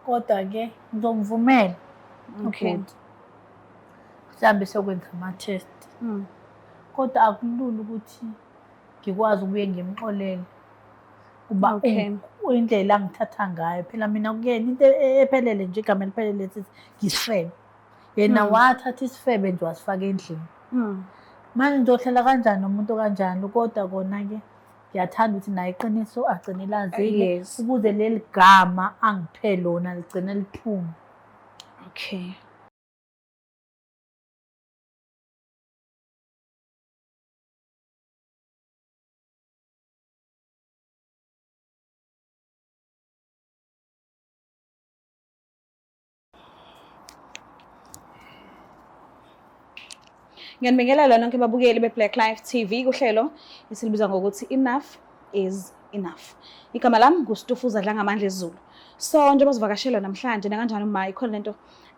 Kodwa-ke ngizomvumela ubhuti sihambe siyokwenza ama-test. Kodwa akulula ukuthi ngikwazi ukubuye ngimxolele kuba indlela angithatha ngayo. Phela mina kuyena into ephelele nje, igama eliphelele sithi ngisifebe. Yena wathatha isifebe nje wasifaka endlini. Manje ngizohlala kanjani nomuntu kanjalo? Kodwa kona-ke ngiyathanda ukuthi naye iqiniso agcine lazile ukuze leli gama angiphe lona ligcine liphuma. Okay. Ngiyanibingelela nonke babukeli beBlack Life TV kuhlelo esilibiza ngokuthi Enough is Enough. Igama lami nguStufuza Dlangamandla isiZulu. So njengoba sivakashela namhlanje nakanjani uma ikhona lento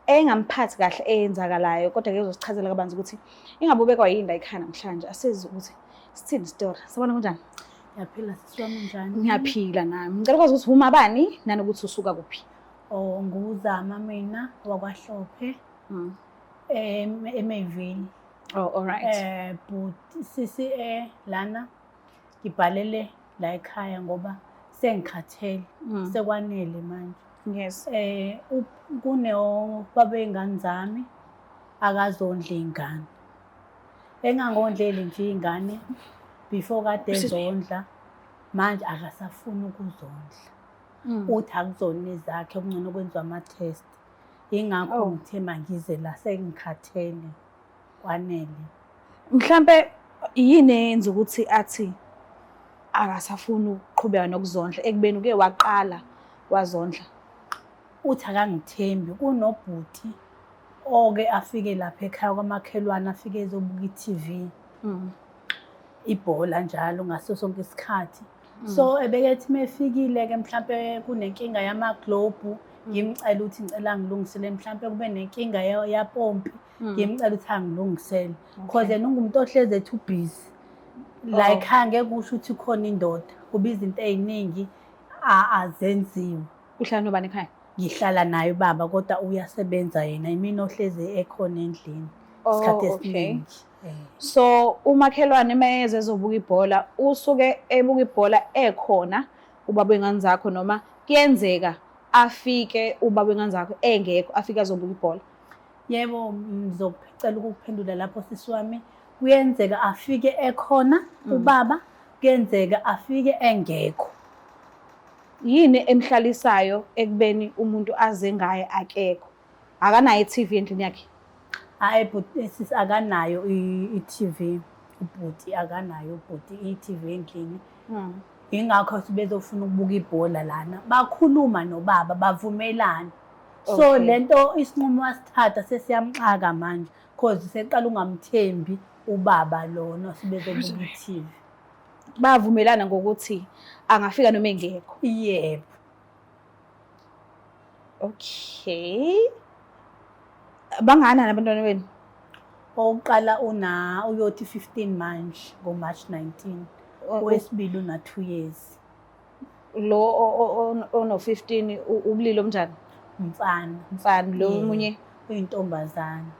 engamphathi kahle eyenzakalayo, kodwa ke uzosichazela kabanzi ukuthi ingabe ubekwa yini la ekhaya namhlanje. Asizi ukuthi sithini story. Sabona kanjani? Ngiyaphila sisi wami njani? Ngiyaphila nami. Ngicela ukwazi ukuthi uma bani nanokuthi usuka kuphi. Oh, nguzama mina wakwaHlophe eMayville. Oh, all right. But sisi lana ngibhalele la ekhaya ngoba sengikhathele sekwanele manje. Yes. Baba ingane zami akazondla ingane. Engangondleli nje ingane before kade ezondla, manje akasafuni ukuzondla. Uthi akuzona ezakhe kungcono kwenziwa ama-test. Ingakho ngithe mangize la sengikhathele kwanele. Mhlambe yini eyenza ukuthi athi akasafuni ukuqhubeka nokuzondla ekubeni uke waqala wazondla? Uthi akangithembi. Kunobhuti oke afike lapha ekhaya kwamakhelwane, afike ezobuka i-TV ibhola njalo ngaso sonke isikhathi. So ebekethi mefikile-ke mhlampe kunenkinga yama-globe, ngimcela ukuthi ngicela ngilungisele, mhlampe kube nenkinga yapompi, ngimcela ukuthi angilungisele. Because yena ungumuntu ohlezi ethu busy. Like angeke kusho ukuthi khona indoda. Kuba izinto eziningi azenziwe. Uhlala nobani ekhaya? Ngihlala naye baba kodwa uyasebenza yena. Imina ohlezi ekhona endlini isikhathi esiningi. So umakhelwane mayeze ezobuka ibhola, usuke ebuka ibhola ekhona ubaba wengane zakho, noma kuyenzeka afike ubaba wengane zakho engekho afike azobuka ibhola? Yebo, ngizocela ukuphendula lapho sisi wami. Kuyenzeka afike ekhona ubaba, kuyenzeka afike engekho. Yini emhlalisayo ekubeni umuntu aze ngaye akekho? Akanayo i-TV endlini yakhe? Hayi but sisi akanayo i-TV. Ubhuti akanayo ubhuti i-TV endlini. Ingakho bezofuna ukubuka ibhola lana. Bakhuluma nobaba bavumelana. So lento isinqumo wasithatha sesiyamxaka manje because seqala ungamthembi ubaba lona sibezobuka i-TV. Bavumelana ngokuthi angafika noma engekho? Yebo. Okay. Bangana nabantwana benu? Oqala uyothi 15 manje ngoMarch 19. Owesibili una 2 years. Lo ono 15 ubulili omnjani? Mfana. Lo munye uyintombazana.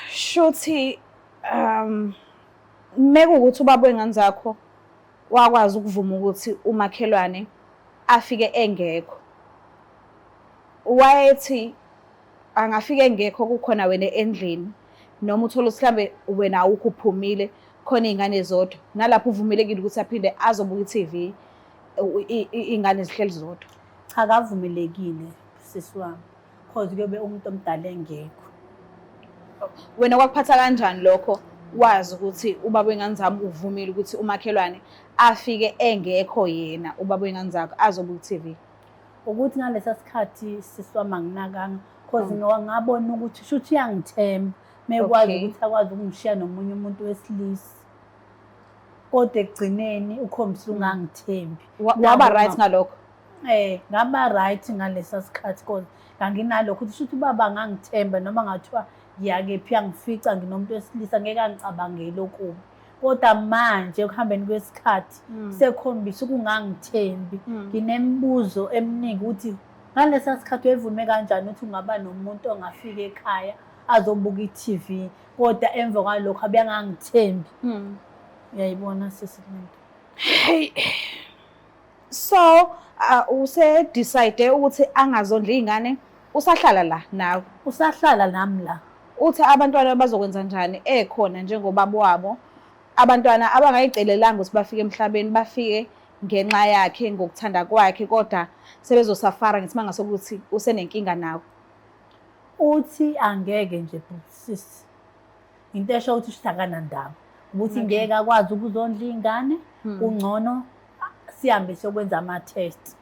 Shothi mekuwukuthi ubaba wengane zakho wakwazi ukuvuma ukuthi umakhelwane afike engekho, wayethi angafika engekho kukhona wena endlini, noma uthola ukuthi mhlambe wena awukho uphumile khona izingane zodwa, nalapho uvumelekile ukuthi aphinde azobuka i-TV izingane zihleli zodwa? Cha, akavumelekile sisi wami because kuyobe umuntu omdala engekho. Wena kwakuphatha kanjani lokho wazi ukuthi ubaba wengane zami uvumile ukuthi umakhelwane afike engekho yena ubaba wengane zakho azobuka i-TV? Ukuthi ngalesa sikhathi sisi wami anginakanga because ngabona ukuthi shuthi uyangithemba mekwazi ukuthi akwazi ukungishiya nomunye umuntu wesilisa. Kodwa ekugcineni ukhombisa ungangithembi. Waba right ngalokho? Ngaba right ngalesa sikhathi because nganginalokho ukuthi shuthi ubaba angangithemba noma ngathiwa ngiyakephi yangifica nginomuntu wesilisa ngeke angicabangele okubi. kodwa manje ekuhambeni kwesikhathi sekhombisa ukungangithembi. Nginemibuzo eminingi ukuthi ngalesa sikhathi wayevume kanjani ukuthi ungaba nomuntu ongafika ekhaya azobuka i-TV kodwa emva kwalokho abengangithembi. Uyayibona sesilento. Hey. So use-decide ukuthi angazondla iy'ngane usahlala la nawe. Usahlala nami la. Uthi abantwana bazokwenza njani ekhona njengobaba wabo, abantwana abangayicelelanga ukuthi bafike emhlabeni bafike ngenxa yakhe ngokuthanda kwakhe kodwa sebezosafara ngithi mangase ukuthi usenenkinga nawe. Uthi angeke nje sisi. Into esho ukuthi uhlakana ndaba. Ukuthi ngeke akwazi ukuzondla iy'ngane, ungcono sihambe siyokwenza ama-test.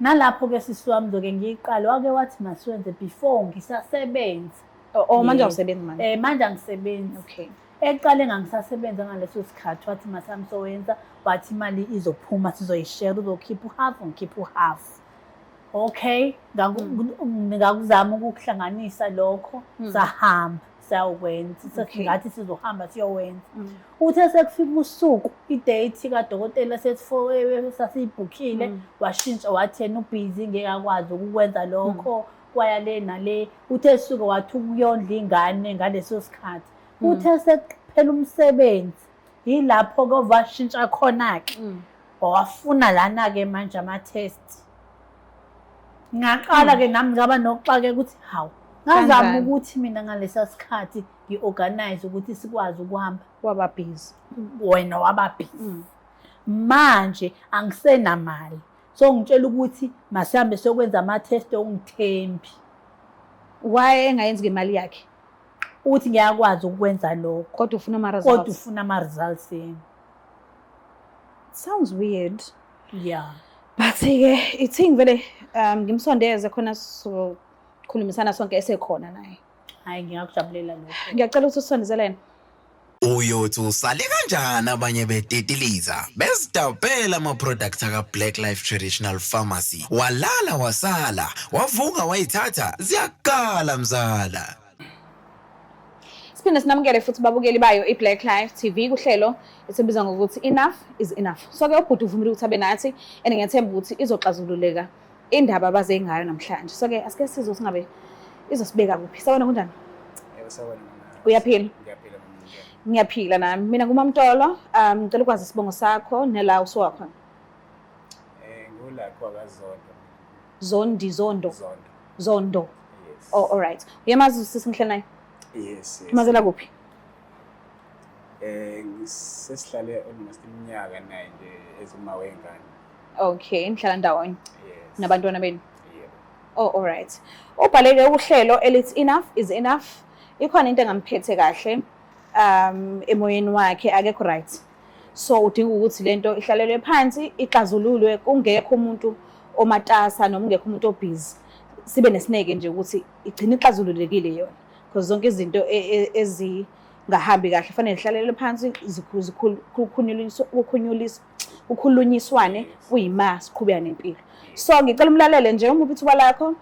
Nalapho ke sisi wami zoke ngiyiqala wake wathi masiwenze before ngisasebenza. Manje awusebenzi manje? Manje angisebenzi. Okay. Ekuqaleni ngangisasebenza ngaleso sikhathi wathi masami sowenza wathi imali izophuma sizoyishare uzokhipha uhalf ngikhipha uhalf. Okay, ngakuzama ukukuhlanganisa lokho sahamba sayokwenza ngathi sizohamba siyowenza. Uthe sekufika usuku idate kadokotela sasiyibhukhile washintsha wathi yena ubhizi ngeke akwazi ukukwenza lokho kwaya le nale. Uthe suke wathi ukuyondla ingane ngaleso sikhathi. Uthe sekuphela umsebenzi yilapho ke washintsha khona ke wafuna lana ke manje ama-test. Ngaqala ke nami ngaba nokuxake ukuthi hawu ngazama ukuthi mina ngalesa sikhathi ngi-organize ukuthi sikwazi ukuhamba. Waba busy. Wena waba busy. Manje angisenamali. So ngitshela ukuthi masihambe sokwenza ama-test ongithembi. Why engayenzi ngemali yakhe? Uthi ngiyakwazi ukwenza lokho kodwa ufuna ama-results. Kodwa ufuna ama-results yena. Sounds weird. Yeah. But-ke ithi vele ngimsondeze khona sokhulumisana sonke esekhona naye. Hayi ngiyakujabulela lokho. Ngiyacela ukuthi usondezelene. Uyothi usale kanjani abanye betetiliza bezidabela ama-products aka-Black Life Traditional Pharmacy walala wasala wavuka wayithatha ziyakala mzala. Siphinde sinamukele futhi babukeli bayo i-Black Life TV kuhlelo esibiza ngokuthi Enough is Enough. So-ke ubhuti uvumile ukuthi abe nathi and ngiyethemba ukuthi izoxazululeka indaba abaze ngayo namhlanje. So-ke asike sizothi ngabe izosibeka kuphi. Sawona kunjani? Yebo sawona. Uyaphila? Ngiyaphila mina. Ngiyaphila nami. Mina nguMamtolo, ngicela ukwazi isibongo sakho nela usuwakhona. Ngulapho akaZondo. Zondo. Zondo. Yes. Oh, all right. Uyamazi sisi ngihlala naye? Yes. Mazela kuphi? Sesihlale almost iminyaka naye nje ezimawengane. Okay, nihlala ndawonye. Yes. Nabantwana benu? Yebo. Oh, all right. Ubhaleke uhlelo elithi Enough is Enough. Ikhona into engamphethe kahle emoyeni wakhe akekho right. So udinga ukuthi lento ihlalelwe phansi ixazululwe kungekho umuntu omatasa noma ungekho umuntu obusy. Sibe nesineke nje ukuthi igcine ixazululekile yona. Because zonke izinto ezingahambi kahle kufanele ihlalelwe phansi ukhulunyiswane kuyima siqhubeka nempilo. So ngicela umlalele nje uma uphethuba lakho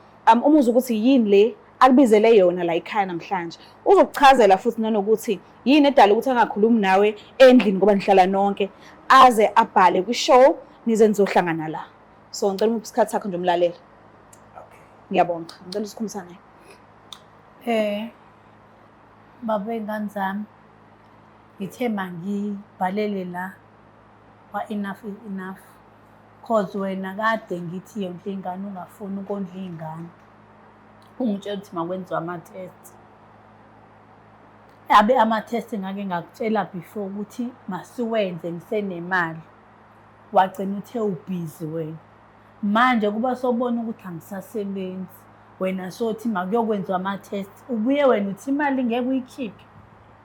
umuzwa ukuthi yini le akubizele yona la ekhaya namhlanje. Uzokuchazela futhi nanokuthi yini edala ukuthi angakhulumi nawe endlini ngoba nihlala nonke aze abhale kwi-show nize nizohlangana la. So ngicela umuphi isikhathi sakho nje umlalele. Okay. Ngiyabonga. Ngicela usikhulumisa naye. Baba ingane zami ngithe mangibhalele la Enough is Enough. Cause wena kade ngithi yonke ingane ungafuni ukondla ingane. Ungitshela ukuthi makwenziwe ama-test. Ama-test ngake ngakutshela before ukuthi masiwenze ngisenemali. Wagcina uthe ubhizi wena. Manje kuba sobona ukuthi angisasebenzi. Wena sothi makuyokwenziwa ama-test. Ubuye wena uthi imali ngeke uyikhiphe.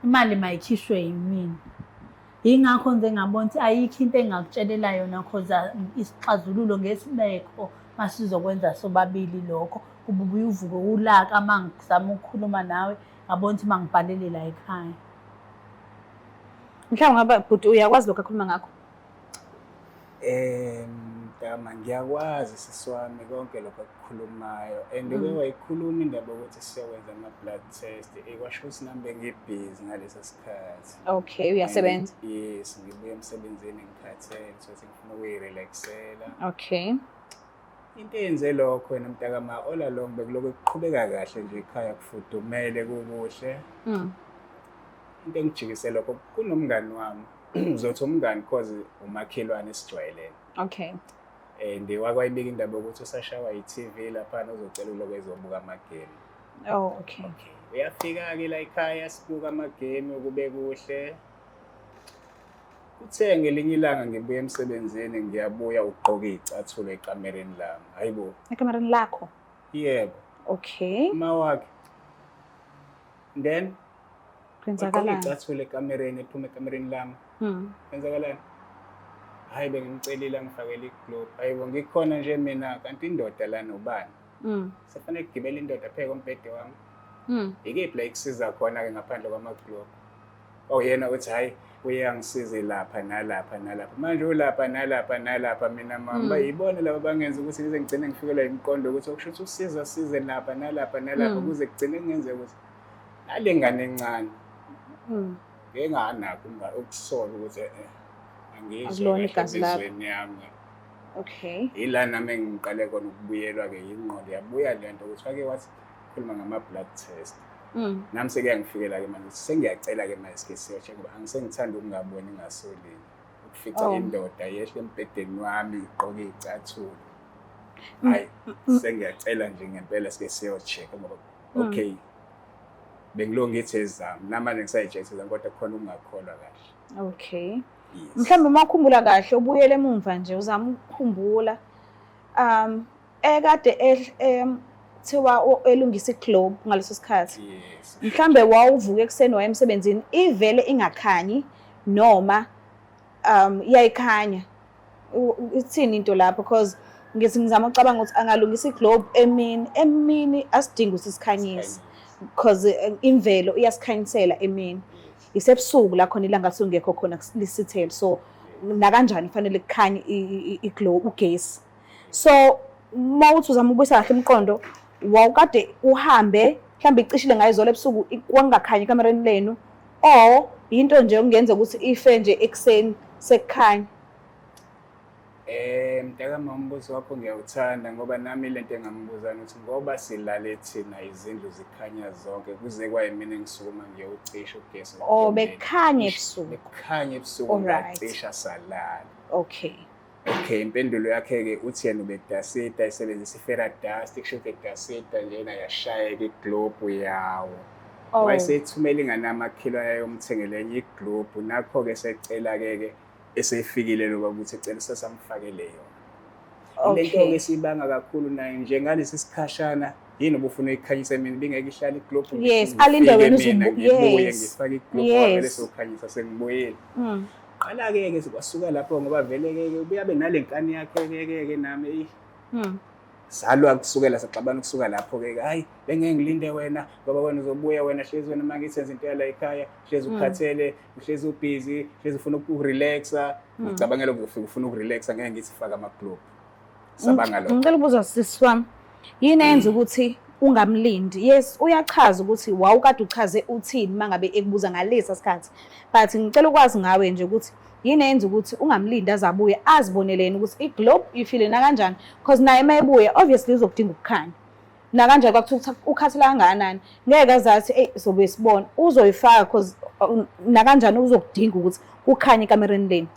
Imali mayikhishwe yimina. Yingakho nje ngabona ukuthi ayikho into engakutshelela yona cause isixazululo ngesibekho masizokwenza sobabili lokho. Ubuye uvuke ulaka mangizama ukukhuluma nawe ngabona ukuthi mangibhalele la ekhaya. Mhlawumbe ngaba bhuti uyakwazi lokho akhuluma ngakho? Mtama ngiyakwazi sisi wami konke lokho akukhulumayo and wayikhuluma indaba ukuthi siyokwenza ama-blood test kwasho ukuthi nami bengibhizi ngaleso sikhathi. Okay, uyasebenza? Yes, ngibuye emsebenzini ngikhathele so ngifuna ukuyirelaxela. Okay. Into eyenze lokho wena Mtakama all along bekuloko kuqhubeka kahle nje ekhaya kufudumele kukuhle. Into engijikise lokho kunomngani wami uzothi umngani cause umakhelwane esijwayelene. Okay. And wakwayibika indaba ukuthi usashawa i-TV lapha uzocela uloku ezobuka amagame. Oh, okay. Uyafika-ke la ekhaya sibuka amagame kube kuhle. Kuthe ngelinye ilanga ngibuye emsebenzini ngiyabuya ugqoka icathulo ekamereni lami. Hayibo. Ekamereni lakho? Yebo. Okay. Mawakhe. Then kwenzakalani? Icathulo ekamereni ephuma ekamereni lami. Kwenzakalani? Hayi bengimcelile ngifakele iglobe. Hayibo ngikhona nje mina kanti indoda la nobani. Sefanele kugibela indoda pheke kompede wami. Ikephi la ikusiza khona ke ngaphandle kwamaglobe. Oh yena uthi hayi uyangisiza lapha nalapha nalapha. Manje ulapha nalapha nalapha mina mama bayibona laba bangenza ukuthi ngize ngigcine ngifikelwa imiqondo ukuthi okusho ukuthi usiza size lapha nalapha nalapha kuze kugcine kungenze ukuthi nalengane encane. Ngenganakho ukusola ukuthi Akulona igazi lakho. yami. Okay. Ila nami engiqale khona ukubuyelwa ke ingqondo yabuya lento ukuthi ake wathi khuluma ngama-blood test. Nami sekuyangifikela ke manje sengiyacela ke manje sike siyocheck ngoba angisengithanda ukungaboni ngasolini. Ukufica indoda yehle embhedeni wami igqoke icathulo. Hayi sengiyacela nje ngempela sike siyocheck ngoba okay. Bengilo ngithi ezami namanje ngisayijekisa kodwa khona ukungakholwa kahle. Okay. Mhlawumbe makukhumbula kahle ubuyele emuva nje uzama ukukhumbula ekade thiwa elungisa iglobe ngaleso sikhathi. Yes. Mhlawumbe wawuvuka ekseni waya emsebenzini ivele ingakhanyi noma iyayikhanya. Ithini into lapho because ngizama ucabanga ukuthi angalungisa iglobe emini asidinga ukuthi sikhanyise because imvelo iyasikhanyisela emini. Isebusuku la khona ilanga sungekho khona lisithele so na kanjani kufanele kukhanye iglobe ugesi. So mawuthi uzama ubuyisa kahle imiqondo wawukade uhambe mhlambe icishile ngayizolo ebusuku kwangakhanyi ekamereni lenu or into nje ungenza ukuthi ife nje ekseni sekukhanya. Mtakama umbuzo wakho ngiyawuthanda ngoba nami lento engambuza ukuthi ngoba silale thina izindlu zikhanya zonke kuze kwayimina ngisukuma ngiyowucisha ugesi. Oh bekhanye ebusuku. Bekhanye ebusuku ngacisha salala. Okay. Okay, impendulo yakhe ke uthi yena ubedasita isebenzisa iferradust kusho ukuthi edasita njena yashaya iglobe yawo. Wayesethumela inganama kilo yayomthengele enye iglobe nakho ke secela ke esefikile loba ukuthi ecela sasamfakele yona. Lento ke sibanga kakhulu naye njengalesi sikhashana yini obufuna ikhanyisa mina bingeke ihlala iglobe. Yes, alinde wena uzobuye ngifake iglobe bese ukhanyisa sengibuyele. Qala ke sikwasuka lapho ngoba vele ke ubuyabe nalenkani yakhe ke nami salwa kusukela saxabana kusuka lapho ke hayi bengeke ngilinde wena ngoba wena uzobuya wena hlezi wena mangithi senza into yala ekhaya hlezi ukhathele uhlezi ubusy hlezi ufuna ukurelaxa ucabangela ukufika ufuna ukurelaxa ngeke ngithi faka ama-globe sabanga lokho. Ngicela ukubuza sisi wami yini enza ukuthi ungamlindi? Yes uyachaza ukuthi wawukade uchaze uthini mangabe ekubuza ngalesa sikhathi but ngicela ukwazi ngawe nje ukuthi yini enza ukuthi ungamlindi azabuye aziboneleni ukuthi iglobe ifile na kanjani because naye mayebuye obviously uzokudinga ukukhanya na kanjani kwakuthiwa ukhathela kangakanani ngeke azathi sobe sibona uzoyifaka because na kanjani uzokudinga ukuthi ukhanye ekamereni leni.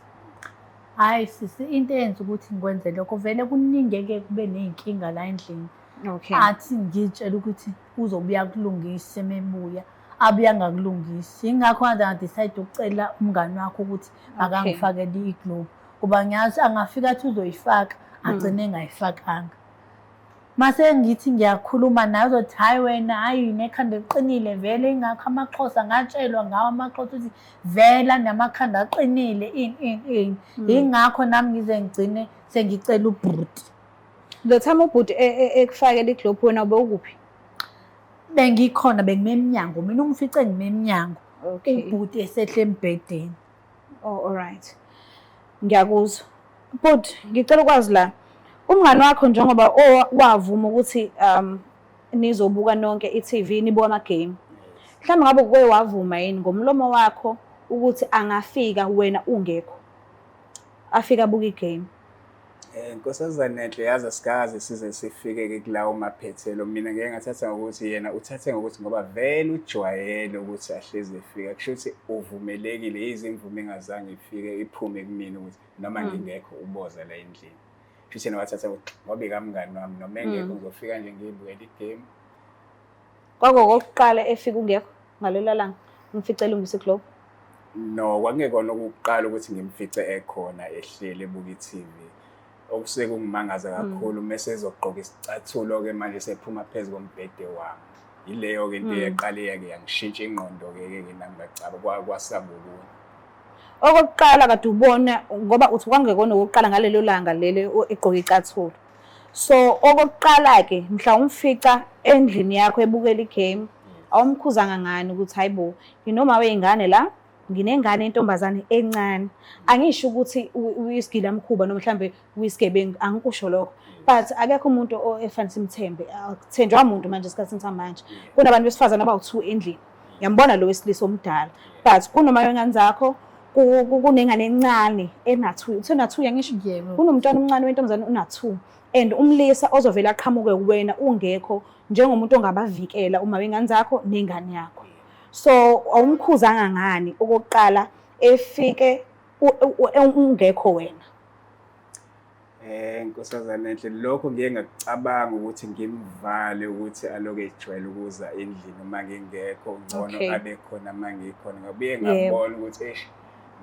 Hayi sisi into eyenza ukuthi ngikwenze lokho vele kuningeke kube nezinkinga la endlini. Okay. Athi ngitshela ukuthi uzobuya kulungisa emebuya abuya ngakulungisi ingakho nga decide ukucela umngani wakho ukuthi akangifakele iglobe kuba ngiyazi angafika athi uzoyifaka agcine engayifakanga. Mase ngithi ngiyakhuluma naye uzothi hayi wena hayi nekhanda eqinile vele ingakho amaXhosa ngatshelwa ngawo amaXhosa ukuthi vela namakhanda aqinile ingakho nami ngize ngigcine sengicela ubhuti. The time ubhuti ekufakela iglobe wena ube ukuphi? Bengikhona bengimemnyango mina umfice ngimemnyango. Okay. Ubhuti esehle embhedeni. Oh all right. Ngiyakuzwa. But ngicela ukwazi la umngani wakho njengoba wavuma ukuthi nizobuka nonke i-TV nibuka ama-game. Mhlawumbe ngabe kuke wavuma yini ngomlomo wakho ukuthi angafika wena ungekho afika abuka igame? Nkosazana Enhle yazi asikaze size sifike-ke kulawo maphethelo. Mina ngeke ngathatha ngokuthi yena uthathe ngokuthi ngoba vele ujwayele ukuthi ahlezi efika kusho ukuthi uvumelekile yize imvume ingazange ifike iphume kumina ukuthi noma ngingekho uboza la endlini. Kusho yena wathatha ukuthi ngoba ikamngani wami noma engekho ngizofika nje ngiyibukela igame. Kwakokuqala efika ungekho ngalela langa ngificela ungise club? No, kwakungekona ukuqala ukuthi ngimfice ekhona ehlele ebuka i-TV. Okuseke kungimangaza kakhulu mase ezogqoka isicathulo-ke manje sephuma phezu kombhede wami. Yileyo-ke into eqale yake yangishintsha ingqondo-ke nami ngacaba kwasaba okunye. Okokuqala kade ubona ngoba uthi kwangekona okokuqala ngalelo langa lele egqoka icathulo. So okokuqala-ke mhla umfica endlini yakho ebukela igame awumkhuzanga ngani ukuthi hayibo nginoma wey'ngane la nginengane entombazane encane. Angisho ukuthi uyisigila mkhuba noma mhlambe uyisigebengu angikusho lokho. But akekho umuntu efanele simthembe. Akuthenjwa umuntu manje esikhathini samanje. Kunabantu besifazane abawu-2 endlini. Ngiyambona lo wesilisa omdala. But kunoma wengane zakho kunengane encane ena-2. Uthe-2 yangisho kunomntwana omncane wentombazane una-2. And umlisa ozovela aqhamuke wena ungekho njengomuntu ongabavikela uma wengane zakho nengane yakho. So awumkhuzanga ngani okokuqala efike ungekho wena? Nkosazana Enhle lokho ngeke ngakucabanga ukuthi ngimvale ukuthi aloke ejwayele ukuza endlini uma ngingekho ngcono abe khona uma ngikhona. Ngabuye ngabona ukuthi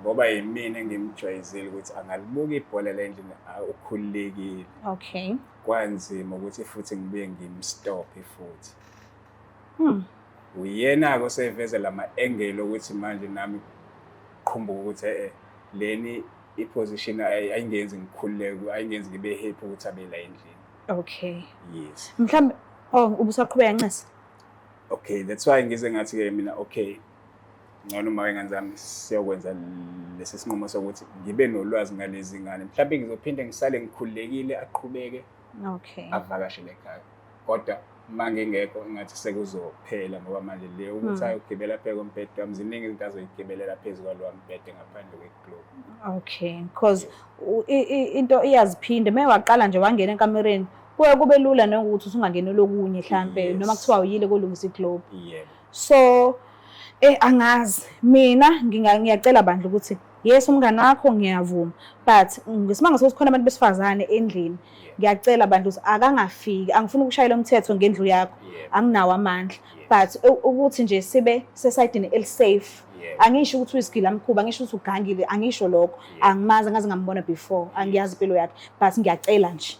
ngoba yimina engimjwayezile ukuthi angalibuka ibhola la endlini ukhululekile. Okay. Kwanzima ukuthi futhi ngibuye ngimstophe futhi. Uyena-ke oseveza lama-engelo ukuthi manje nami qhumbuka ukuthi leni i-position ayingenzi ngikhululeke, ayingenzi ngibe happy ukuthi abe la endlini. Okay. Yes. Mhlawumbe ubusaqhubeka Ncisi? Okay, that's why ngize ngathi-ke mina okay ngcono uma wengane zami siyokwenza lesi sinqumo sokuthi ngibe nolwazi ngalezi ngane. Mhlawumbe ngizophinde ngisale ngikhululekile aqhubeke avakashele ekhaya. Kodwa uma ngingekho ngathi sekuzophela ngoba manje le ukuthi ayogibela phela kombhede wami ziningi izinto azoyigibelela phezu kwalowa mbhede ngaphandle kwe-globe. Okay, because into iyaziphinde mewaqala nje wangena enkamereni kuye kube lula nokuthi usungangenela okunye mhlambe noma kuthiwa uyile kolungisa iglobe. Yebo. So angazi mina ngiyacela bandla ukuthi yes umngane wakho ngiyavuma but ngesimanga sokuthi khona abantu besifazane endlini ngiyacela bandla ukuthi akangafiki. Angifuni ukushayela umthetho ngendlu yakho anginawo amandla but ukuthi nje sibe sesayidini elisafe. Angisho ukuthi uyisigila mkhuba, angisho ukuthi ugangile, angisho lokho. Angimazi ngaze ngambona before, angiyazi impilo yakhe but ngiyacela nje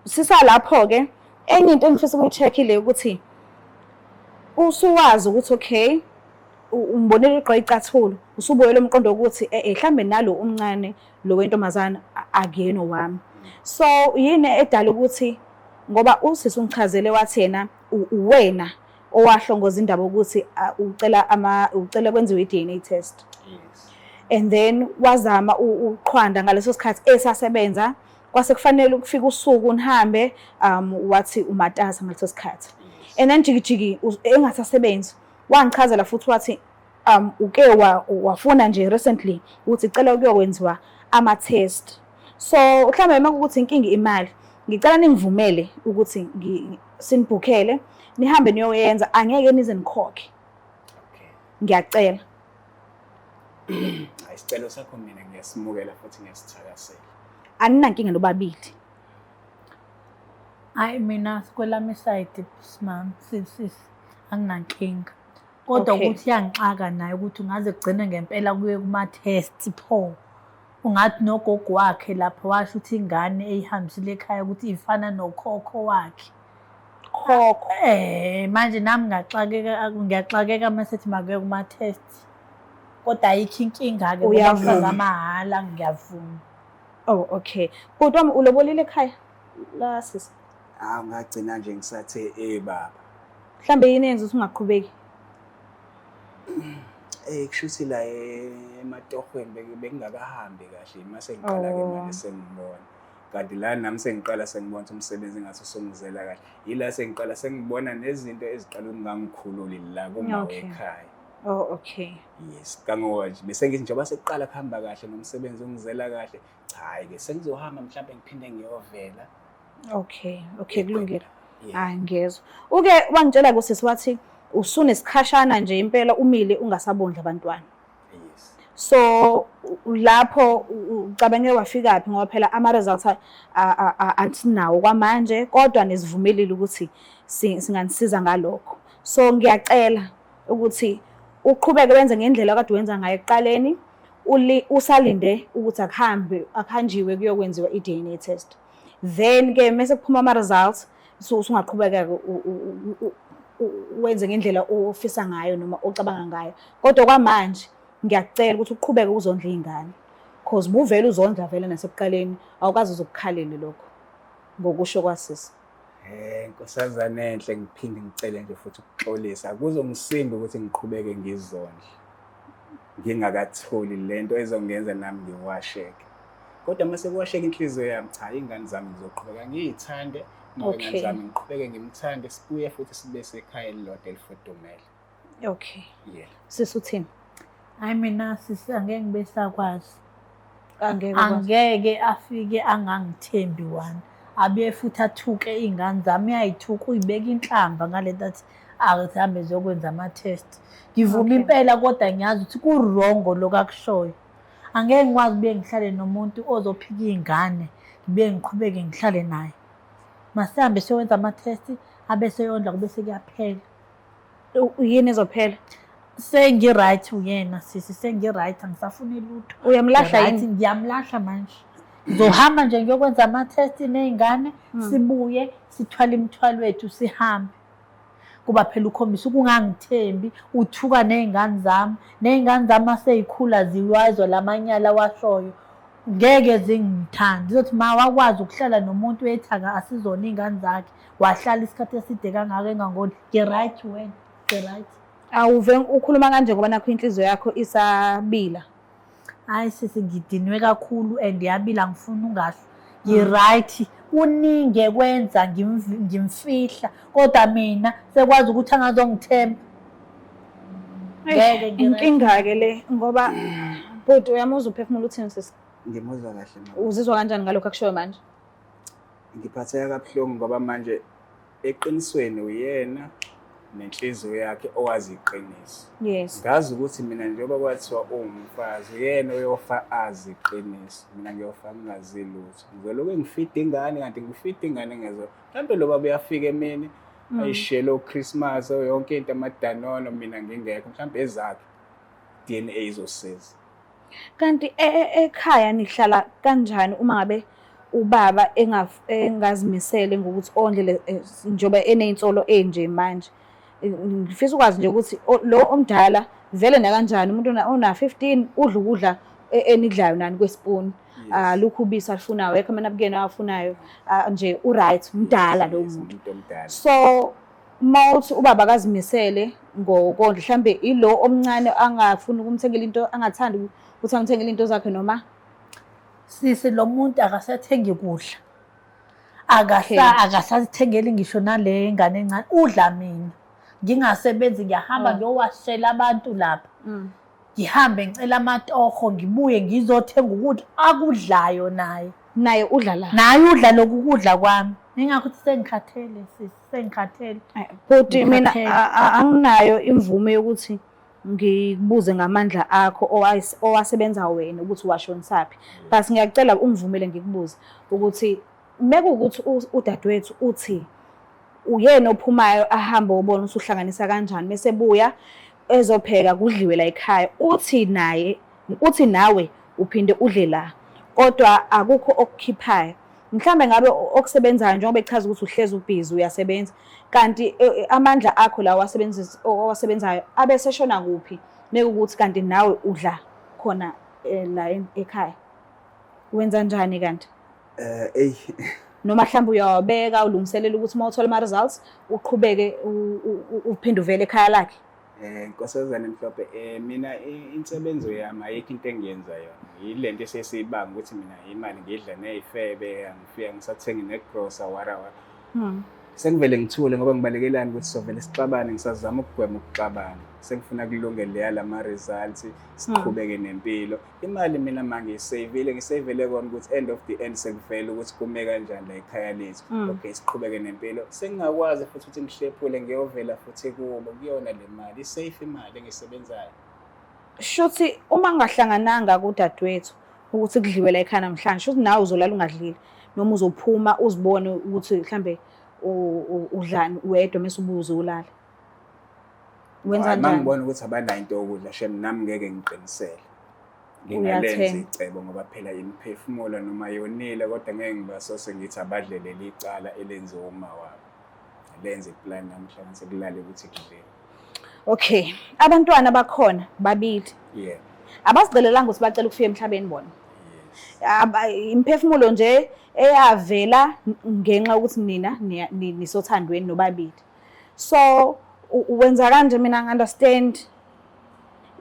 sisalapho-ke enye into engifisa ukuyi-check ile ukuthi usuwazi ukuthi okay umbonele igqoka icathulo usubuyela umqondo ukuthi mhlambe nalo umncane lo wentombazana akuyena wami. So yini edala ukuthi ngoba usisi ungichazele wathi yena uwena owahlongoza indaba ukuthi ucela kwenziwe i-DNA test. Yes. And then wazama uqhwanda ngaleso sikhathi esasebenza kwase kufanele ukufika usuku nihambe wathi umatasa ngaleso sikhathi. And then jikijiki engasasebenzi wangichazela futhi wathi uke wafuna nje recently ukuthi icela ukuyokwenziwa ama-test. So mhlawumbe makuthi inkinga imali ngicela ningivumele ukuthi sinibhukhele nihambe niyoyenza angeke nize nikhokhe. Okay. Ngiyacela. Isicelo sakho mina ngiyasimukela futhi ngiyasithakasela. Aninankinga nobabili? Hayi mina kwelami iside simam sis anginankinga. Kodwa ukuthi yangixaka naye ukuthi ungaze kugcine ngempela kuye kuma-test pho. Ungathi nogogo wakhe lapho washo ukuthi ingane eyihambisile ekhaya ukuthi ifana nokhokho wakhe. Khokho. Manje nami ngiyaxakeka masethi makuye kuma-test. Kodwa ayikho inkinga-ke uyavuma amahhala ngiyavuma. Oh okay. Kodwa ulobolile ekhaya la sisi? Ngagcina nje ngisathe baba. Mhlambe yini yenza ukuthi ungaqhubeki? Kushuthi la ematohweni bekungakahambi kahle mase ngiqala-ke manje sengibona. Kanti la nami sengiqala sengibona ukuthi umsebenzi ngathi usungizela kahle. Yila sengiqala sengibona nezinto eziqala ukungangikhululi la kuma wekhaya. Oh, okay. Yes, kangoba nje bese ngithi njengoba sekuqala kuhamba kahle nomsebenzi ungizela kahle. Cha-ke sengizohamba mhlawumbe ngiphinde ngiyovela. Okay, kulungile. Hayi ngezwe. Uke wangitshela kusisi wathi usunesikhashana nje impela umile ungasabondla abantwana. Yes. So lapho ucabenge wafika phi ngoba phela ama results athinawo kwamanje kodwa nesivumelile ukuthi singanisiza ngalokho. So ngiyacela ukuthi uqhubeke wenze ngendlela kade wenza ngayo ekuqaleni usalinde ukuthi akuhanjiwe kuyokwenziwa i-DNA test. Then ke mase kuphuma ama results usungaqhubeka wenze ngendlela ofisa ngayo noma ocabanga ngayo. Kodwa kwamanje ngiyacela ukuthi uqhubeke uzondla izingane because buvela uzondla vele nasekuqaleni awukazi uzokukhalele lokho ngokusho kwasisi. Nkosazana enhle ngiphinde ngicele nje futhi ukuxolisa kuzongisimba ukuthi ngiqhubeke ngizondla ngingakatholi lento ezongenza nami ngiwasheke. Kodwa mase kuwasheka inhliziyo yami cha ingane zami ngizoqhubeka ngiyithande ingane zami ngiqhubeke ngimthande sibuye futhi sibe sekhaya elilodwa elifudumele. Okay. Yeah. Sisuthini? Hayi mina sisi angeke ngibe sakwazi. Angeke afike angangithembi wani. Abe futhi athuke izingane zami uyayithuka uyibeka inhlamba ngale that akuhambe zokwenza ama test. Ngivuma impela kodwa ngiyazi ukuthi kurongo lokakushoyo. Angeke ngikwazi ube ngihlale nomuntu ozophika izingane ngibe ngiqhubeke ngihlale naye. Masihambe siyowenza ama test abe seyondla kube sekuyaphela. Yini ezophela? Sengi-right uyena sisi sengi-right angisafuni lutho. Uyamlahla yini? Ngiyamlahla manje. Ngizohamba nje ngiyokwenza ama-test nezingane sibuye sithwale imithwalo wethu sihambe. Kuba phela ukhombisa ukungangithembi uthuka nezingane zami aseyikhula ziwazwa lamanyala washoyo. Ngeke zingithande zizothi ma wakwazi ukuhlala nomuntu ethanga asizona izingane zakhe wahlala isikhathi eside kangaka engangoni. Ngi-right wena ngi-right. Awuve ukhuluma kanje ngoba nakho inhliziyo yakho isabila. Hayi sisi ngidinwe kakhulu and yabila ngifuna ungasho. Ngi-right uningi kwenza ngimfihla kodwa mina sekwazi ukuthi angazongithemba. Ngeke inkinga ke le ngoba bhuti uyamuzwa uphefumula uthini sisi? Ngimuzwa kahle mama. Uzizwa kanjani ngalokho akushoyo manje? Ngiphatheka kabuhlungu ngoba manje eqinisweni uyena nenhliziyo yakhe owazi iqiniso. Yes. Ngazi ukuthi mina njengoba kwathiwa umfazi uyena uyofa azi iqiniso. Mina ngiyofa ngingazi lutho. Ngizoloku ngifida ingane kanti ngifida ingane ngezo. Mhlawumbe lo baba uyafika emini ayishelo Christmas yonke into amadanono mina ngingekho mhlawumbe ezakhe DNA izosiza. Kanti ekhaya nihlala kanjani uma ngabe ubaba engazimisele ngokuthi ondle njoba eney'nsolo enje manje? Ngifisa ukwazi nje ukuthi lo omdala vele na kanjani umuntu ona 15 udla ukudla enidlayo nani kwespoon. Lokhu ubisi alifunayo ekho mina bukena afunayo nje u-right mdala lo muntu. So mawuthi ubaba akazimisele ngokondla mhlambe ilo omncane angafuni ukumthengela into angathandi ukuthi angithengele into zakhe noma sisi lo muntu akasathengi kudla. Akasazithengeli ngisho nale ngane encane udla mina. Ngingasebenzi ngiyahamba ngiyowashela abantu lapha. Ngihambe ngicela amatoho ngibuye ngizothenga ukudla akudlayo naye udla la. Naye udla lokhu kudla kwami. Ningakho ukuthi sengikhathele sisi sengikhathele. Bhuti mina anginayo imvume yokuthi ngikubuze ngamandla akho owasebenza wena ukuthi washonisaphi. Basi ngiyacela ungivumele ngikubuze ukuthi mekuwukuthi udadewethu uthi uyena ophumayo ahamba ubona ukuthi uhlanganisa kanjani bese buya ezopheka kudliwe la ekhaya uthi nawe uphinde udle la kodwa akukho okukhiphayo mhlambe ngabe okusebenzayo njengoba echaza ukuthi uhlezi ubhizi uyasebenza kanti amandla akho la owasebenzayo abeseshona kuphi mekuwukuthi kanti nawe udla khona la ekhaya wenza njani kanti noma mhlawumbe uyawabeka ulungiselela ukuthi uma uthola ama results uqhubeke uphinde uvele ekhaya lakhe. Nkosazana Mhlophe, mina insebenzo yami ayikho into engiyenza yona. Yile nto esesiyibanga ukuthi mina imali ngidla nezifebe, angifika ngisathenga negrosa wara. Sengivele ngithule ngoba ngibalekelani ukuthi sovele sixabane, ngisazama ukugwema ukuxabana. Sengifuna kulungele leya lama results, siqhubeke nempilo. Imali mina mangisavile, ngisavele kona ukuthi end of the end sekuvela ukuthi kume kanjani la ekhaya lethu. Okay, siqhubeke nempilo. Sengingakwazi futhi ukuthi ngihlephule ngiyovela futhi kubo kuyona le mali, isafe imali engisebenzayo. Shuthi uma ngahlangananga kudadewethu ukuthi kudliwe la ekhaya namhlanje, shuthi nawe uzolala ungadlile noma uzophuma uzibone ukuthi mhlambe udlani wedwa mase ubuze ulala. Wenza njani? Mangibona ukuthi abanayo into yokudla, shem nami ngeke ngiqinisele. Ngingalenza icebo ngoba phela imiphefumulo noma yonile, kodwa ngeke ngibasose ngithi abadlelele icala elenziwe uma wabo. Lenze iplan namhlanje sekulale ukuthi kudlile. Okay, abantwana bakhona babili. Yeah. Abasicelelanga ukuthi bacela ukufika emhlabeni bona. Imphefumulo nje eyavela ngenxa ukuthi nina nisothandweni nobabili. So wenza kanje, mina ngi-understand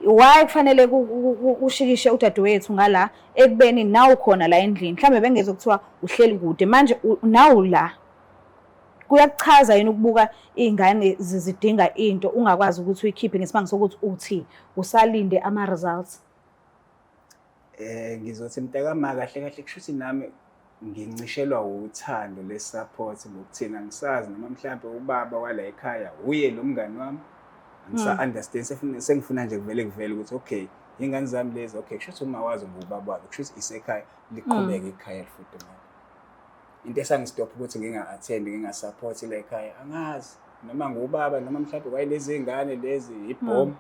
why kufanele ushikishe udadewethu ngala ekubeni nawu khona la endlini. Mhlambe bengezokuthiwa uhleli kude, manje nawu la. Kuyakuchaza yini ukubuka izingane zidinga into ungakwazi ukuthi uyikhiphe ngesimanga sokuthi uthi usalinde ama results? Ngizothi mntakama kahle kahle kushuthi nami ngincishelwa uthando le-support ngokuthina ngisazi noma mhlambe ubaba wala ekhaya uye lo mngani wami. Ngisa-understand sengifuna nje kuvele ukuthi okay, ingane zami lezi, okay, kushuthi uma wazi ngubaba wakhe, kushuthi isekhaya liqhubeke ikhaya lifudumele. Into esangistopha ukuthi nginga-attend, nginga-support la ekhaya, angazi noma ngubaba noma mhlambe kwayilezi ingane lezi ibhomu.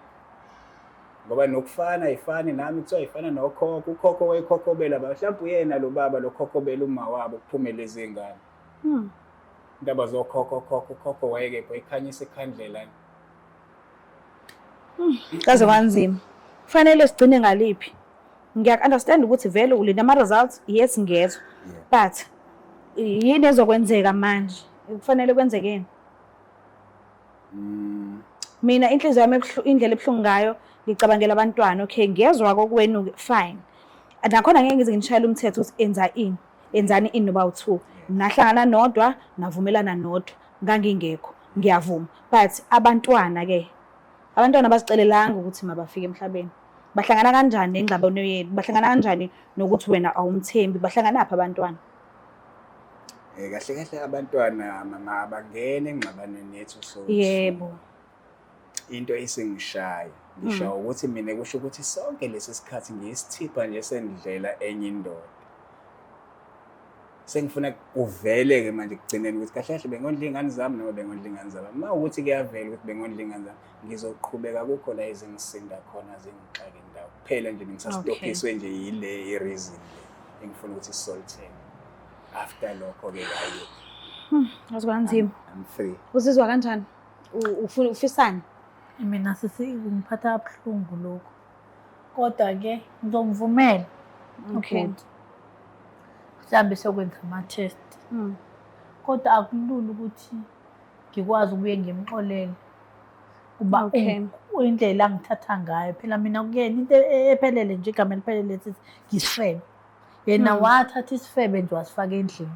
Ngoba nokufana ayifani nami, kuthiwa ayifana nokhokho, ukhokho wayekhokhobela mhlawumbe uyena lo baba lo khokhobela uma wabo kuphume lezi ngane. Indaba ukhokho wayekepho ikhanyisa ikhandlela. Kaze kwanzima. Kufanele sigcine ngaliphi? Ngiya-understand ukuthi vele ulinda ama results, yes ngiyezwa. But yini ezokwenzeka manje? Kufanele kwenzekeni? Mina inhliziyo yami indlela ebuhlungu ngayo ngicabangela abantwana. Okay, ngiyezwa kokuwena fine. Nakhona ngeke ngize ngishayele umthetho ukuthi enzani ini noba u2. Nahlangana nodwa, navumelana nodwa, ngangingekho, ngiyavuma. But abantwana bazicelelanga ukuthi mabafike emhlabeni. Bahlangana kanjani nengxabano yenu? Bahlangana kanjani nokuthi wena awumthembi? Bahlangana naphi abantwana? Kahle kahle abantwana mama abangene engxabaneni yethu so. Yebo. Into esingishaya ngisho ukuthi mina kusho ukuthi sonke lesi sikhathi ngiyisithipha nje sendlela enye indoda. Sengifuna kuvele ke manje kugcineni ukuthi kahle kahle bengondla ingane zami noma bengondla ingane zami. Uma ukuthi kuyavela ukuthi bengondla ingane zami, ngizoqhubeka kukho la ezingisinda khona zingixake indawo. Kuphela nje ngisastophiswe nje yile i-reason le engifuna ukuthi isolve. After lokho ke hayi. Azikwanzima. I'm free. Uzizwa kanjani? Ufisani? Mina ngiphatha kabuhlungu lokho. Kodwa ke ngizomvumela. Okay. Mhlambe sokwenza ama-test. Kodwa akulula ukuthi ngikwazi ukuye ngimxolele. Kuba indlela angithatha ngayo. Phela mina kuyena into ephelele nje, igama eliphelele lithi ngisifebe. Yena wathatha isifebe nje wasifaka endlini.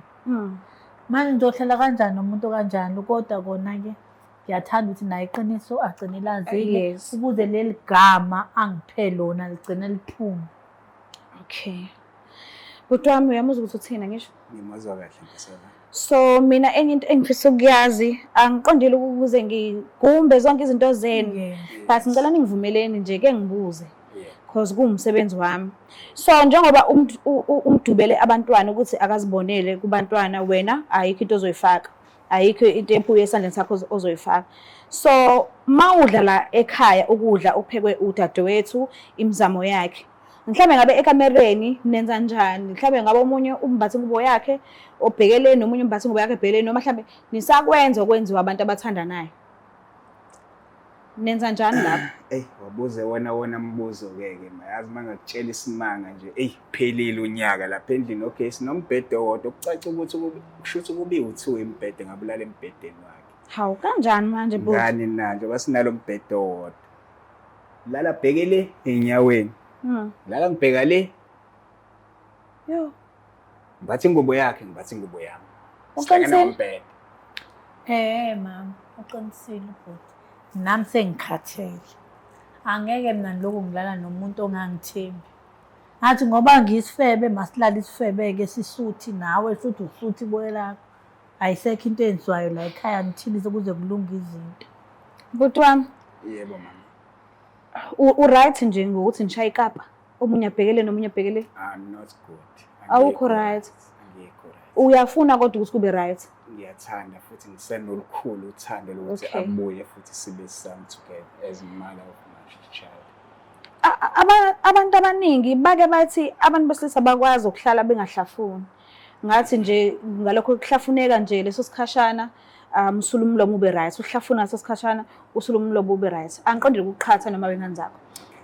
Manje ngizohlala kanjani nomuntu kanjani, kodwa kona ke ngiyathanda ukuthi naye iqiniso agcine lazile ukuze leli gama angiphe lona ligcine liphuma. Okay. Kodwa wami uyamuzwa ukuthi uthina ngisho? Ngimazwa kahle ngisela. So mina enye into engifisa ukuyazi, angiqondile ukuze ngigumbe zonke izinto zenu. But ngicela ningivumeleni nje ke ngibuze. Because kuwumsebenzi wami. So njengoba umdubele abantwana ukuthi akazibonele kubantwana, wena ayikho into ozoyifaka. Ayikho into ephuye esandleni sakho ozoyifaka. So mawudla la ekhaya ukudla okuphekwe udadewethu imizamo yakhe, mhlambe ngabe ekamereni nenza njani? Mhlambe ngabe omunye umbatha ingubo yakhe obhekeleni, nomunye umbatha ingubo yakhe ebhekeleni, noma mhlambe nisakwenza okwenziwa abantu abathandanayo? Nenza njani lapho? Wabuze wona mbuzo ke mayazi mangakutshela isimanga nje phelile unyaka lapha endlini. Okay, sinombhedo wodwa ukucaca ukuthi kushuthi kube u2 embhede ngabulala embhedeni wakhe. Hawu kanjani manje bo? Ngani nanje basinalo umbhedo wodwa. lala bhekele enyaweni lala ngibheka le yo ngibathi ingubo yakhe ngibathi ingubo yami uqinisile mama uqinisile bhuti nami sengikhathele angeke mina lokhu ngilala nomuntu ongangithembi ngathi ngoba ngiyisifebe masilala isifebe-ke sisuthi nawe futhi usuthi boye lakho ayisekho into enziwayo la ekhaya ngithilise kuze kulunge izinto bhuti wami yebo mama u-right nje ngokuthi ngishaye ikapa omunye abhekele nomunye abhekele I'm not good awukho right angikho right uyafuna kodwa ukuthi kube right ngiyathanda futhi ngisenolukhulu uthando lokuthi Okay. abuye futhi sibe some together as mother of my child. Abantu abaningi bake bathi abantu besilisa bakwazi ukuhlala bengahlafuni ngathi nje ngalokho kuhlafuneka nje leso sikhashana usula umlomo ube right uhlafuna ngaso sikhashana usula umlomo ube right angiqondile ukuqhatha noma wengane zakho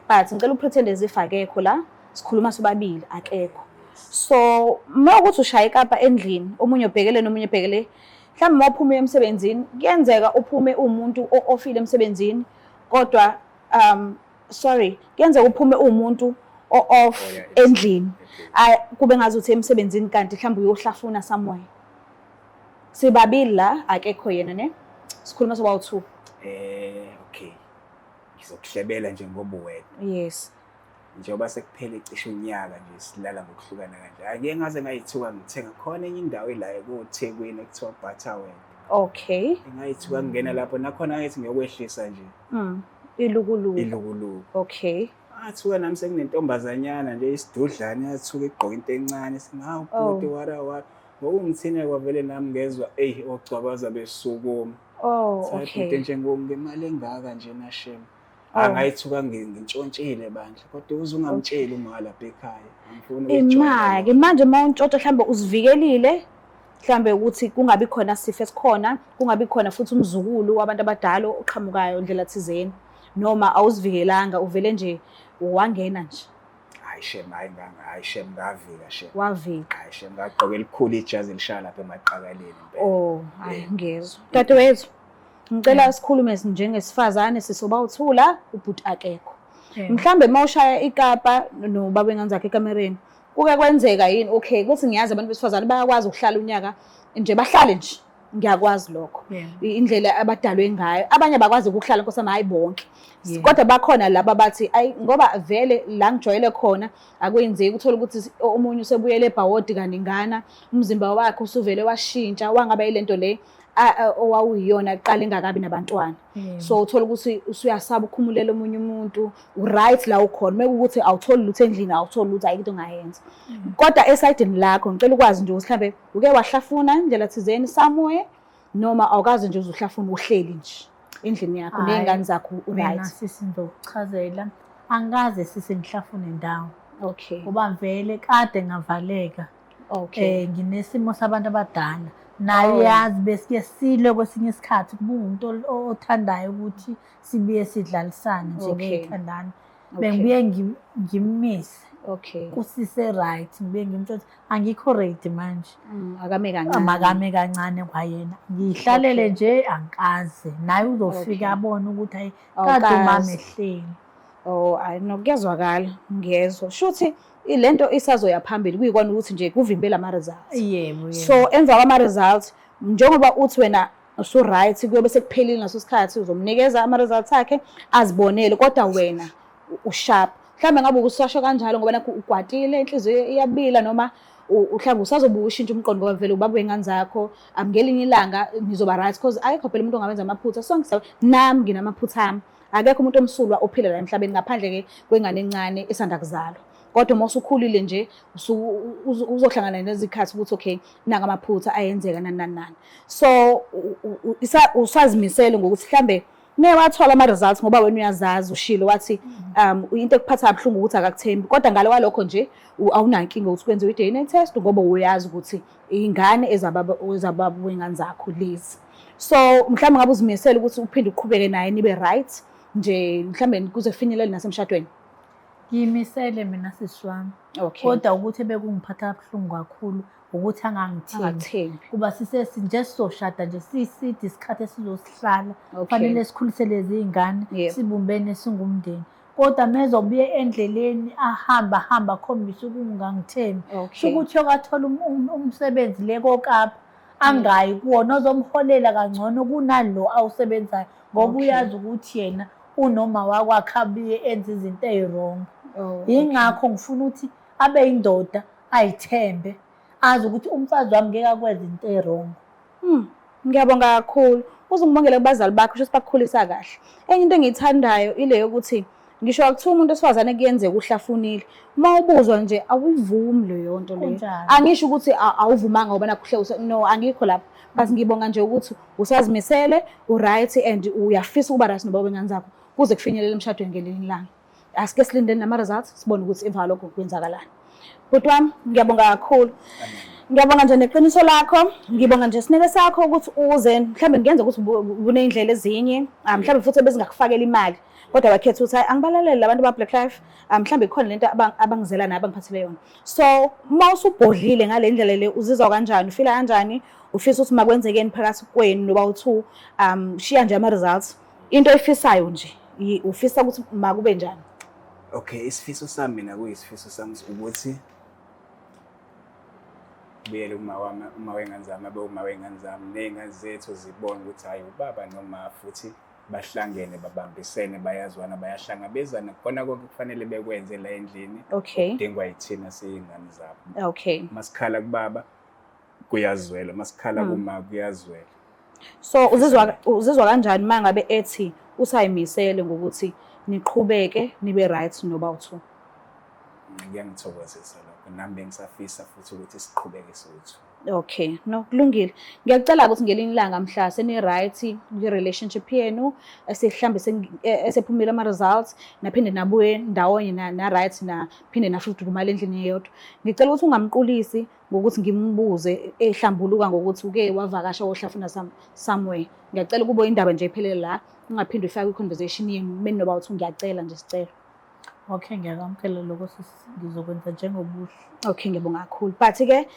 but ngicela upretend as if akekho la sikhuluma sobabili akekho so mawukuthi ushaya ikapa endlini omunye obhekele nomunye ebhekele mhlawumbe mawuphuma emsebenzini kuyenzeka uphume umuntu ofile emsebenzini kodwa sorry kuyenzeka uphume umuntu off endlini kube ngazuthi emsebenzini kanti mhlawumbe uyohlafuna somewhere sibabili la akekho yena ne sikhuluma sobawu2 Okay ngizokuhlebela nje ngoba wena yes njengoba sekuphele cishe unyaka nje silala ngokuhlukana kanje ake ngaze ngayithuka ngithenga khona enye indawo la eThekwini ekuthiwa Butterworth okay ngayithuka ngena lapho nakhona ngathi ngiyokwehlisa nje ilukuluku okay athuka nami sekunentombazanyana nje isidudlane yathuka egqoka into encane singawu bhuti wara ngokungithina kwavele nami ngezwa ogcwabaza besukuma okay into nje ngemali engaka nje nashem angayithuka ngintshontshile bandla kodwa uze ungamtsheli uma lapha ekhaya ngifuna imake manje mawuntshontsha mhlambe uzivikelile mhlambe ukuthi kungabi khona sifo esikhona kungabi khona futhi umzukulu wabantu abadala oqhamukayo ndlela thizeni noma awuzivikelanga uvele nje wangena nje hayi shem ngavika shem wavika hayi shem ngaqoka elikhulu ijazi elishaya lapha emaqakaleni impela hayi ngezwe dadewethu ngicela sikhulume njengesifazane sisobawu2 ubhuti akekho mhlambe mawushaya ikapa nobaba wengane zakhe ekamereni kuke kwenzeka yini okay kuthi ngiyazi abantu besifazane bayakwazi ukuhlala unyaka nje bahlale nje ngiyakwazi lokho indlela abadalwe ngayo abanye bakwazi ukuhlala nkosama hayi bonke kodwa bakhona laba bathi ayi ngoba vele la ngijwayele khona akwenzeki uthola ukuthi omunye usebuyele ebhawodi kaningana umzimba wakhe usuvele washintsha wangaba ilento le owawuyiyona aqala engakabi nabantwana so uthola ukuthi usuyasaba ukhumulela omunye umuntu right la ukhona mekuthi awutholi lutho endlini awutholi lutho ayikho into ongayenza kodwa esayidini lakho ngicela ukwazi nje ukuthi mhlambe uke wahlafuna indlela thizeni somewhere noma awukazi nje uzuhlafuna uhleli nje endlini yakho nezingane zakho mina right sisi ngizokuchazela angikaze sisi ngihlafune ndawo okay ngoba vele kade ngavaleka okay nginesimo sabantu abadala nayo yazi besike sile kwesinye isikhathi kuba umuntu othandayo ukuthi sibuye sidlalisane nje ngeyithandana bengibuye ngimmise okay kusise right ngibuye ngimtshela angikho ready manje akame kancane kwayena ngihlalele nje angikaze naye uzofika abone ukuthi hayi kade umama ehleli hayi nokuyazwakala ngezwe shuthi ilento isazoya phambili kuyikona ukuthi nje kuvimbela ama results yebo so emva kwama results njengoba uthi wena so right kuyobe sekuphelile naso sikhathi uzomnikeza ama results akhe azibonele kodwa wena usharp mhlambe ngabe ukusasho kanjalo ngoba nakho ugwatile inhliziyo iyabila noma mhlambe usazobuya ushintsha umqondo ngoba vele ubaba wengane zakho ngelinye ilanga nizoba right because ayikho phela umuntu ongabenza amaphutha sonke nami nginamaphutha ami akekho umuntu omsulwa ophila la emhlabeni ngaphandle ke kwengane encane esanda kuzalwa kodwa uma usukhulile nje uzohlangana nezikhathi ukuthi okay nanga amaphutha ayenzeka nani so usazimisele ngokuthi mhlambe newathola ama results ngoba wena uyazazi ushilo wathi into ekuphatha abhlungu ukuthi akakuthembi kodwa ngale walokho nje awunankinga ukuthi kwenziwe i-DNA test ngoba uyazi ukuthi ingane ezababa wengane zakho lezi so mhlambe ngabe uzimisele ukuthi uphinde uqhubeke naye nibe right nje mhlambe kuze kufinyelele nasemshadweni ngimisele mina sisi wami kodwa ukuthi bekungiphatha kabuhlungu kakhulu ukuthi angangithembi kuba nje sizoshada nje siside isikhathi esizosihlala kufanele sikhulise lezi ingane sibumbene singumndeni kodwa mezobuye endleleni ahamba akhombisa ukungangithembi. Okay. Ukuthi yokathola umsebenzi le kokapha angayi kuwona ozomholela kangcono kunalo awusebenzayo ngoba uyazi ukuthi yena unoma wakwakhe abuye enze izinto ezirong. Yingakho ngifuna ukuthi abe indoda ayithembe azi ukuthi umfazi wami ngeke akwenze into ezirong. Ngiyabonga kakhulu. Uzungibongele kubazali bakho ukuthi bakukhulisa kahle. Enye into engiyithandayo ile yokuthi ngisho akuthiwa umuntu osifazane kuyenzeka uhlafunile. Uma ubuzwa nje awuyivumi leyo nto leyo. Angisho ukuthi awuvumanga ngoba nakuhle no angikho lapho. But ngibonga nje ukuthi usazimisele, u-right and uyafisa ukuba right noba wengane zakho kuze kufinyelele emshadweni ngelinye ilanga. Asike silindeni nama results sibone ukuthi emva lokho kwenzakalani. Bhuti wami ngiyabonga kakhulu. Ngiyabonga nje neqiniso lakho, ngibonga nje isineke sakho ukuthi uze mhlambe ngiyenze ukuthi kuneyindlela ezinye, mhlambe futhi bezingakufakela imali. Kodwa bakhetha ukuthi angibalalele abantu ba Black Life, mhlambe ikhona lento abangizela nayo abangiphathele yona. So, uma usubhodlile ngale ndlela le uzizwa kanjani, ufila kanjani, ufisa ukuthi makwenzekeni phakathi kwenu noba u2, shiya nje ama results. Into efisayo nje, ufisa ukuthi makube njani. Okay, isifiso sami mina kuyisifiso sami ukuthi buyele uma wengane zami abe uma wengane zami nezingane zethu zibone ukuthi hayi ubaba noma futhi bahlangene babambisene bayazwana bayahlangabezana khona konke kufanele bekwenze la endlini. Okay. Kudingwa yithina siyingane zabo. Okay. Masikhala kubaba kuyazwela, masikhala kuma kuyazwela. So uzizwa kanjani mangabe ethi usayimisele ngokuthi niqhubeke nibe right noba u2? Ngiyangithokozisa lokho nami bengisafisa futhi ukuthi siqhubeke sothu. Okay, no kulungile. Ngiyacela ukuthi ngelinye ilanga mhla seni right nge-relationship yenu esihlambe esephumile ama results naphinde nabuye ndawonye na right na phinde nafuthi kumali endlini yodwa. Ngicela ukuthi ungamqulisi ngokuthi ngimbuze ehlambuluka ngokuthi uke wavakasha wohlafuna somewhere. Ngiyacela kube indaba nje iphelele la ungaphinde ufake i-conversation yenu mina noba uthi ngiyacela nje sicela. Okay, ngiyakwamukela lokho ngizokwenza njengobuhle. Okay, ngiyabonga kakhulu. But ke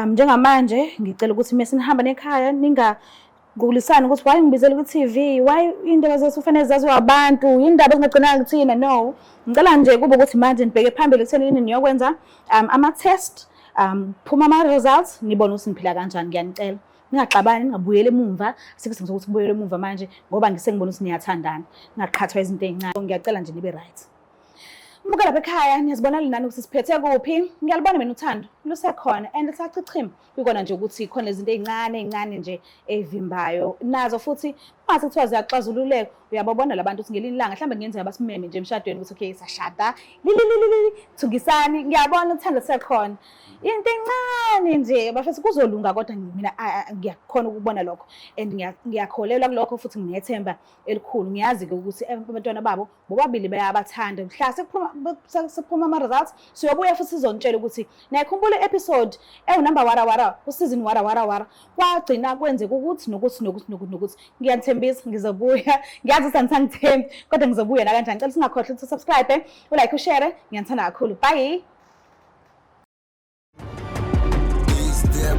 njengamanje ngicela ukuthi mesinihamba nekhaya ningagulisana ukuthi why ngibizela ku TV, why indaba zethu kufanele zaziwe abantu, indaba ezingagcinanga kuthina. No, ngicela nje kube ukuthi manje nibheke phambili ekuthenini niyokwenza ama test, phuma ama results nibone ukuthi niphila kanjani. Ngiyanicela ningaxabani, ningabuyele emumva, sikuthi ngizokuthi kubuyele emumva manje ngoba ngisengibona ukuthi niyathandana, ningaqhathwa izinto ezincane. Ngiyacela nje nibe right. Mbuka lapha ekhaya niyazibona linani ukuthi siphethe kuphi. Ngiyalibona mina uthando lusekhona and lisachichima kuyikona nje ukuthi khona izinto ezincane nje evimbayo nazo futhi mase kuthiwa ziyaxazululeka uyababona labantu ukuthi ngelinye ilanga mhlambe ngenzeka basimeme nje emshadweni ukuthi okay sashada thungisani. Ngiyabona uthando sekhona into encane nje bafethu kuzolunga kodwa mina ngiyakhona ukubona lokho and ngiyakholelwa kulokho futhi nginethemba elikhulu. Ngiyazi ke ukuthi abantwana babo bobabili bayabathanda. Mhla sekuphuma ama results siyobuya futhi sizontshela ukuthi nayikhumbula episode number wara usizini wara kwagcina kwenzeka ukuthi nokuthi ngiyathembisa ngizobuya. Ngiyazi ukuthi angithembi kodwa ngizobuya na kanjani. Ngicela singakhohlwa ukuthi subscribe, ulike, ushare. Ngiyathanda kakhulu. Bye. Is there